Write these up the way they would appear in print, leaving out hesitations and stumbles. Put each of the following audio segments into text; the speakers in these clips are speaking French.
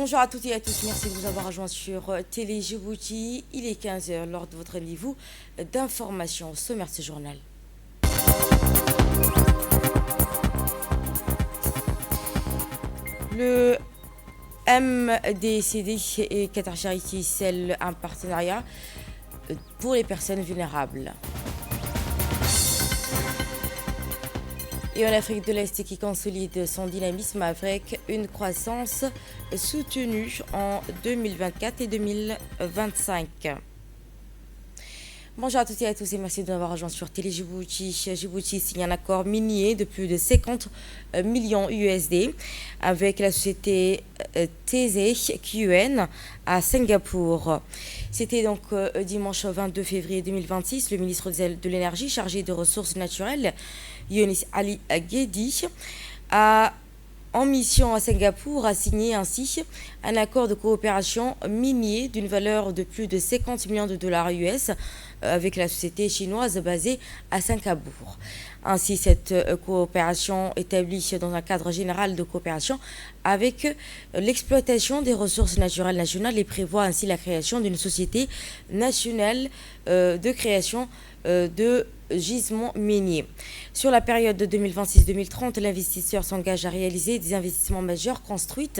Bonjour à toutes et à tous, merci de nous avoir rejoints sur Télé Djibouti. Il est 15 heures lors de votre rendez-vous d'information au sommaire de ce journal. Le MDCD et Qatar Charity scellent un partenariat pour les personnes vulnérables. Et en Afrique de l'Est qui consolide son dynamisme avec une croissance soutenue en 2024 et 2025. Bonjour à toutes et à tous et merci de nous avoir rejoints sur Télé Djibouti. Djibouti signe un accord minier de plus de 50 millions USD avec la société TZQN à Singapour. C'était donc dimanche 22 février 2026. Le ministre de l'Énergie chargé des ressources naturelles, Younis Ali Ghedi, en mission à Singapour, a signé ainsi un accord de coopération minier d'une valeur de plus de 50 millions de dollars US avec la société chinoise basée à Singapour. Ainsi, cette coopération établie dans un cadre général de coopération avec l'exploitation des ressources naturelles nationales et prévoit ainsi la création d'une société nationale de création de gisements miniers. Sur la période de 2026-2030, l'investisseur s'engage à réaliser des investissements majeurs construits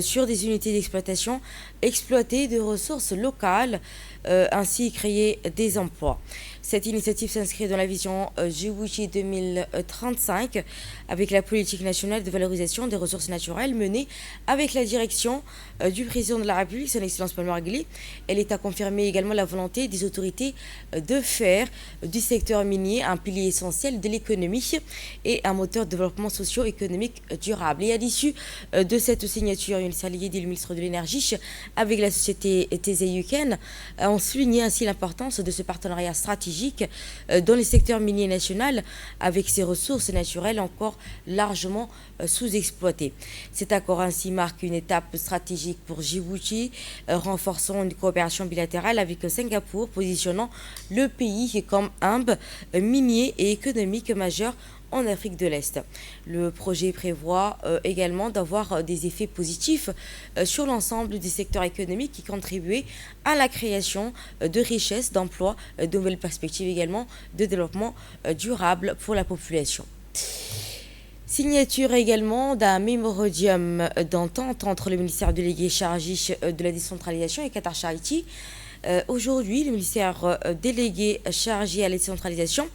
sur des unités d'exploitation, exploiter des ressources locales, ainsi créer des emplois. Cette initiative s'inscrit dans la vision Djibouti 2035 avec la politique nationale de valorisation des ressources naturelles menée avec la direction du président de la République, son Excellence Palmer Guelleh. Elle est à confirmer également la volonté des autorités de faire du secteur minier un pilier essentiel de l'économie et un moteur de développement socio-économique durable. Et à l'issue de cette signature, Younis Ali Ghedi, le ministre de l'Énergie, avec la société TZQN, ont souligné ainsi l'importance de ce partenariat stratégique dans les secteurs miniers nationaux avec ses ressources naturelles encore largement sous-exploitées. Cet accord ainsi marque une étape stratégique pour Djibouti, renforçant une coopération bilatérale avec Singapour, positionnant le pays comme un hub minier et économique majeur en Afrique de l'Est. Le projet prévoit également d'avoir des effets positifs sur l'ensemble des secteurs économiques qui contribuent à la création de richesses, d'emplois, de nouvelles perspectives également de développement durable pour la population. Signature également d'un mémorandum d'entente entre le ministère délégué chargé de la décentralisation et Qatar Charity. Aujourd'hui, le ministère délégué chargé à la décentralisation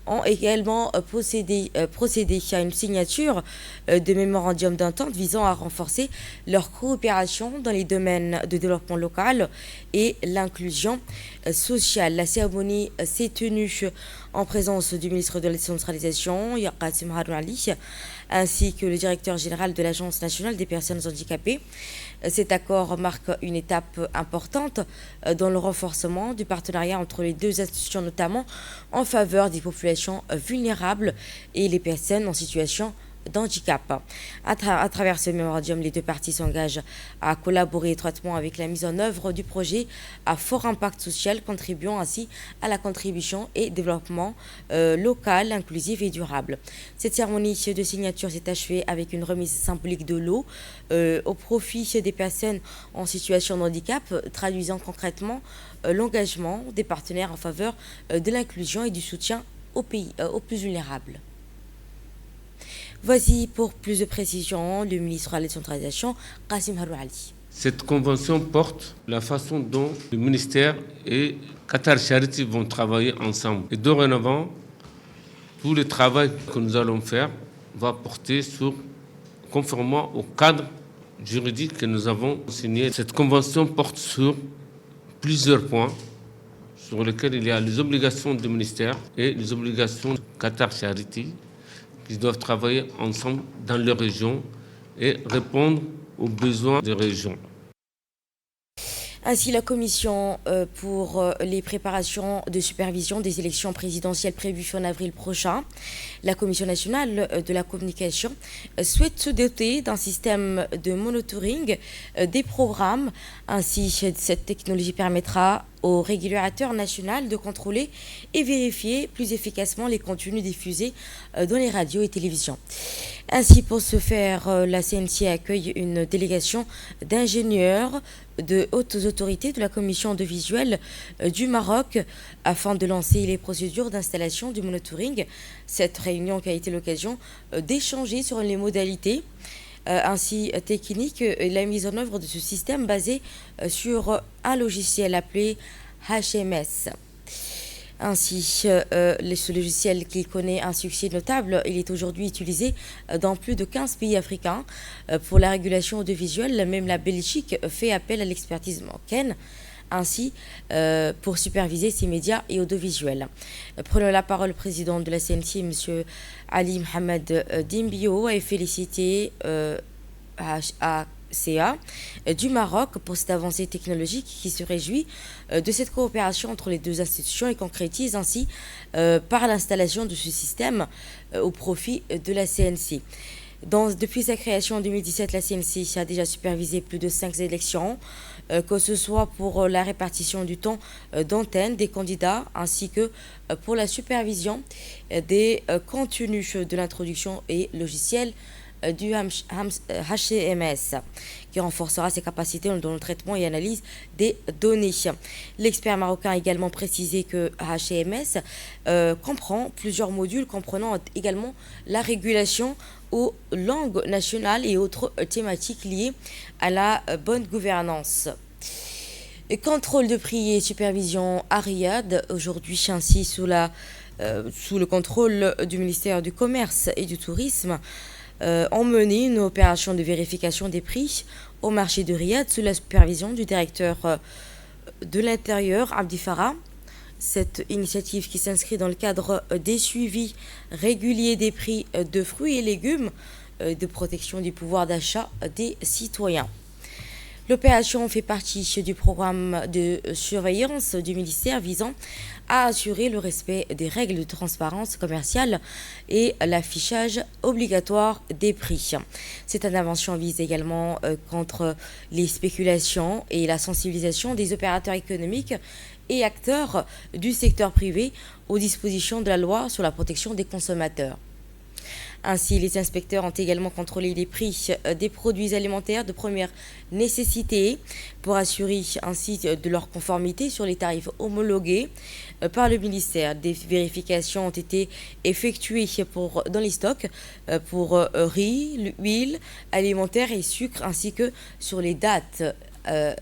ont également procédé à une signature de mémorandum d'entente visant à renforcer leur coopération dans les domaines de développement local et l'inclusion sociale. La cérémonie s'est tenue en présence du ministre de la décentralisation, Qasim Haroun Ali, ainsi que le directeur général de l'Agence nationale des personnes handicapées. Cet accord marque une étape importante dans le renforcement du partenariat entre les deux institutions, notamment en faveur des populations vulnérables et les personnes en situation d'handicap. À travers ce mémorandum, les deux parties s'engagent à collaborer étroitement avec la mise en œuvre du projet à fort impact social, contribuant ainsi à la contribution et développement local, inclusif et durable. Cette cérémonie de signature s'est achevée avec une remise symbolique de l'eau au profit des personnes en situation de handicap, traduisant concrètement l'engagement des partenaires en faveur de l'inclusion et du soutien aux plus vulnérables. Voici pour plus de précisions le ministre de la décentralisation, Qasim Haroun Ali. Cette convention porte la façon dont le ministère et Qatar Charity vont travailler ensemble. Et dorénavant, tout le travail que nous allons faire va porter conformément au cadre juridique que nous avons signé. Cette convention porte sur plusieurs points sur lesquels il y a les obligations du ministère et les obligations de Qatar Charity qui doivent travailler ensemble dans leur région et répondre aux besoins des régions. Ainsi, la commission pour les préparations de supervision des élections présidentielles prévues en avril prochain, la Commission nationale de la communication souhaite se doter d'un système de monitoring des programmes. Ainsi, cette technologie permettra au régulateur national de contrôler et vérifier plus efficacement les contenus diffusés dans les radios et télévisions. Ainsi, pour ce faire, la CNC accueille une délégation d'ingénieurs de hautes autorités de la commission audiovisuelle du Maroc afin de lancer les procédures d'installation du monitoring. Cette réunion qui a été l'occasion d'échanger sur les modalités ainsi techniques et la mise en œuvre de ce système basé sur un logiciel appelé HMS. Ainsi, ce logiciel qui connaît un succès notable, il est aujourd'hui utilisé dans plus de 15 pays africains pour la régulation audiovisuelle. Même la Belgique fait appel à l'expertise marocaine, ainsi pour superviser ces médias et audiovisuels. Prenons la parole, le président de la CNC, M. Ali Mohamed Dimbio, a félicité CA du Maroc pour cette avancée technologique qui se réjouit de cette coopération entre les deux institutions et concrétise ainsi par l'installation de ce système au profit de la CNC. Depuis sa création en 2017, la CNC a déjà supervisé plus de 5 élections, que ce soit pour la répartition du temps d'antenne des candidats ainsi que pour la supervision des contenus de l'introduction et logiciel du HMS qui renforcera ses capacités dans le traitement et analyse des données. L'expert marocain a également précisé que HMS comprend plusieurs modules comprenant également la régulation aux langues nationales et autres thématiques liées à la bonne gouvernance. Contrôle de prix et supervision à Riyad, aujourd'hui ainsi sous le contrôle du ministère du Commerce et du Tourisme, ont mené une opération de vérification des prix au marché de Riyad sous la supervision du directeur de l'Intérieur, Abdi Farah. Cette initiative qui s'inscrit dans le cadre des suivis réguliers des prix de fruits et légumes, de protection du pouvoir d'achat des citoyens. L'opération fait partie du programme de surveillance du ministère visant à assurer le respect des règles de transparence commerciale et l'affichage obligatoire des prix. Cette intervention vise également contre les spéculations et la sensibilisation des opérateurs économiques et acteurs du secteur privé aux dispositions de la loi sur la protection des consommateurs. Ainsi, les inspecteurs ont également contrôlé les prix des produits alimentaires de première nécessité pour assurer ainsi de leur conformité sur les tarifs homologués par le ministère. Des vérifications ont été effectuées dans les stocks pour riz, huile alimentaire et sucre, ainsi que sur les dates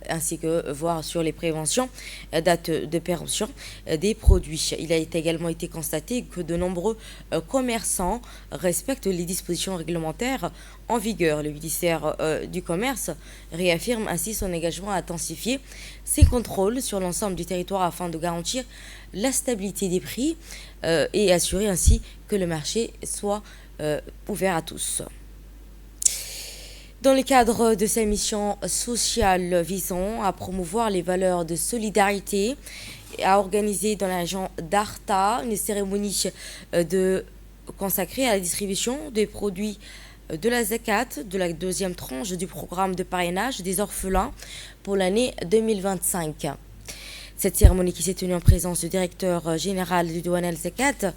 ainsi que voir sur les préventions, dates de péremption des produits. Il a également été constaté que de nombreux commerçants respectent les dispositions réglementaires en vigueur. Le ministère du Commerce réaffirme ainsi son engagement à intensifier ses contrôles sur l'ensemble du territoire afin de garantir la stabilité des prix et assurer ainsi que le marché soit ouvert à tous. Dans le cadre de sa mission sociale visant à promouvoir les valeurs de solidarité, et à organiser dans la région d'Arta une cérémonie consacrée à la distribution des produits de la zakat, de la deuxième tranche du programme de parrainage des orphelins pour l'année 2025. Cette cérémonie qui s'est tenue en présence du directeur général du Douane El Zakat,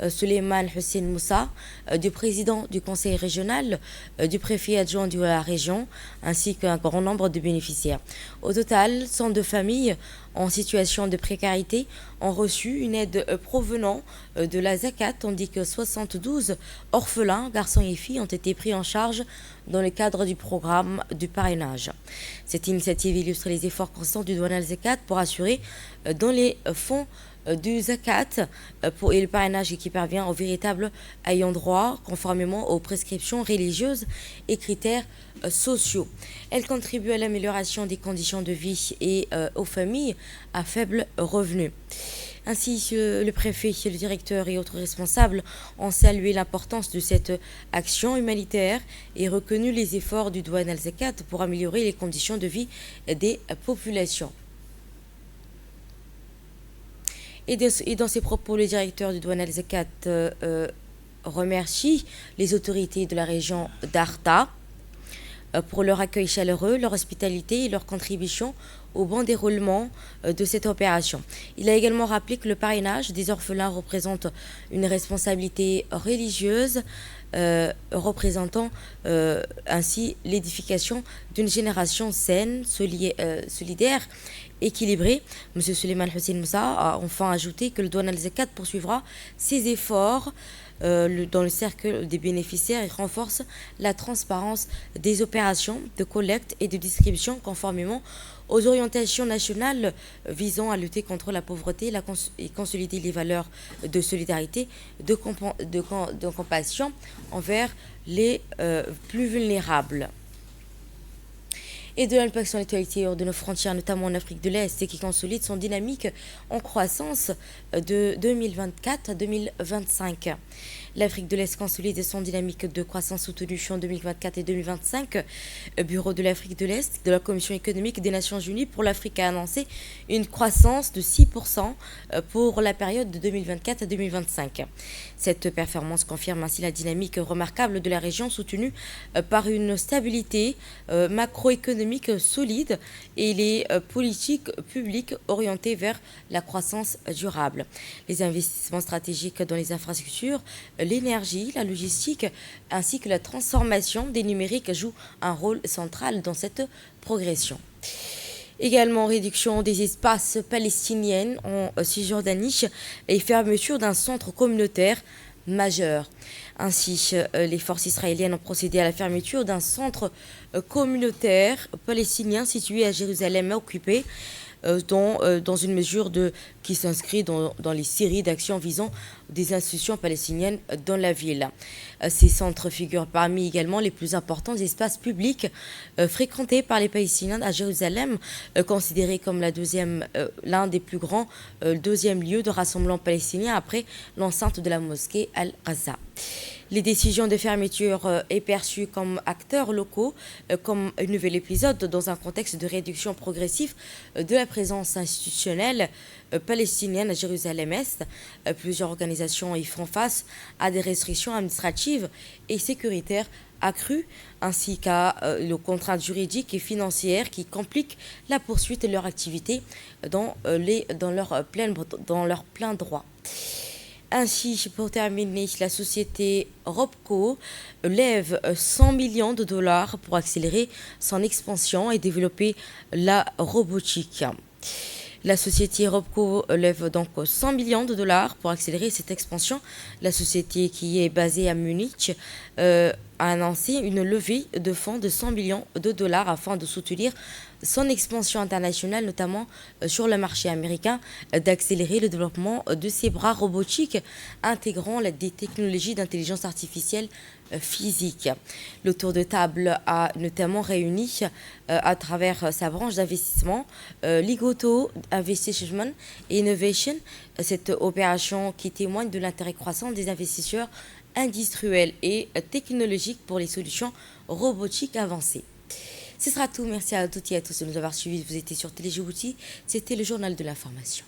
Suleiman Hussein Moussa, du président du conseil régional, du préfet adjoint de la région, ainsi qu'un grand nombre de bénéficiaires. Au total, 102 familles en situation de précarité ont reçu une aide provenant de la zakat, tandis que 72 orphelins, garçons et filles, ont été pris en charge dans le cadre du programme du parrainage. Cette initiative illustre les efforts constants du Douane El Zakat pour assurer dans les fonds du zakat et le parrainage qui parvient aux véritables ayants droit conformément aux prescriptions religieuses et critères sociaux. Elle contribue à l'amélioration des conditions de vie et aux familles à faible revenu. Ainsi, le préfet, le directeur et autres responsables ont salué l'importance de cette action humanitaire et reconnu les efforts du Douane El Zakat pour améliorer les conditions de vie des populations. Et dans ses propos, le directeur du Douane El Zakat remercie les autorités de la région d'Arta pour leur accueil chaleureux, leur hospitalité et leur contribution au bon déroulement de cette opération. Il a également rappelé que le parrainage des orphelins représente une responsabilité religieuse, représentant ainsi l'édification d'une génération saine, solidaire, équilibrée. M. Suleiman Hussein Moussa a enfin ajouté que le Douane al-Zakat poursuivra ses efforts dans le cercle des bénéficiaires et renforce la transparence des opérations de collecte et de distribution conformément aux orientations nationales visant à lutter contre la pauvreté et consolider les valeurs de solidarité, de compassion envers les plus vulnérables. Et de l'impact sur l'actualité hors de nos frontières, notamment en Afrique de l'Est, et qui consolide son dynamique en croissance de 2024 à 2025. L'Afrique de l'Est consolide son dynamique de croissance soutenue en 2024 et 2025. Bureau de l'Afrique de l'Est de la Commission économique des Nations Unies pour l'Afrique a annoncé une croissance de 6% pour la période de 2024 à 2025. Cette performance confirme ainsi la dynamique remarquable de la région soutenue par une stabilité macroéconomique solide et les politiques publiques orientées vers la croissance durable. Les investissements stratégiques dans les infrastructures, l'énergie, la logistique ainsi que la transformation des numériques jouent un rôle central dans cette progression. Également, réduction des espaces palestiniens en Cisjordanie et fermeture d'un centre communautaire majeur. Ainsi, les forces israéliennes ont procédé à la fermeture d'un centre communautaire palestinien situé à Jérusalem occupé dans une mesure qui s'inscrit dans les séries d'actions visant des institutions palestiniennes dans la ville. Ces centres figurent parmi également les plus importants espaces publics fréquentés par les Palestiniens à Jérusalem, considéré comme l'un des plus grands deuxième lieu de rassemblement palestinien après l'enceinte de la mosquée Al-Aqsa. Les décisions de fermeture est perçues comme acteurs locaux, comme un nouvel épisode dans un contexte de réduction progressive de la présence institutionnelle palestinienne à Jérusalem-Est. Plusieurs organisations y font face à des restrictions administratives et sécuritaires accrues, ainsi qu'à les contraintes juridiques et financières qui compliquent la poursuite de leur activité dans leur plein droit. Ainsi, pour terminer, la société Robco lève 100 millions de dollars pour accélérer son expansion et développer la robotique. La société Robco lève donc 100 millions de dollars pour accélérer cette expansion. La société qui est basée à Munich a annoncé une levée de fonds de 100 millions de dollars afin de soutenir son expansion internationale, notamment sur le marché américain, d'accélérer le développement de ses bras robotiques intégrant des technologies d'intelligence artificielle physique. Le tour de table a notamment réuni à travers sa branche d'investissement Ligoto Investment et Innovation, cette opération qui témoigne de l'intérêt croissant des investisseurs industriels et technologiques pour les solutions robotiques avancées. Ce sera tout. Merci à toutes et à tous de nous avoir suivis. Vous étiez sur Télé Djibouti. C'était le journal de l'information.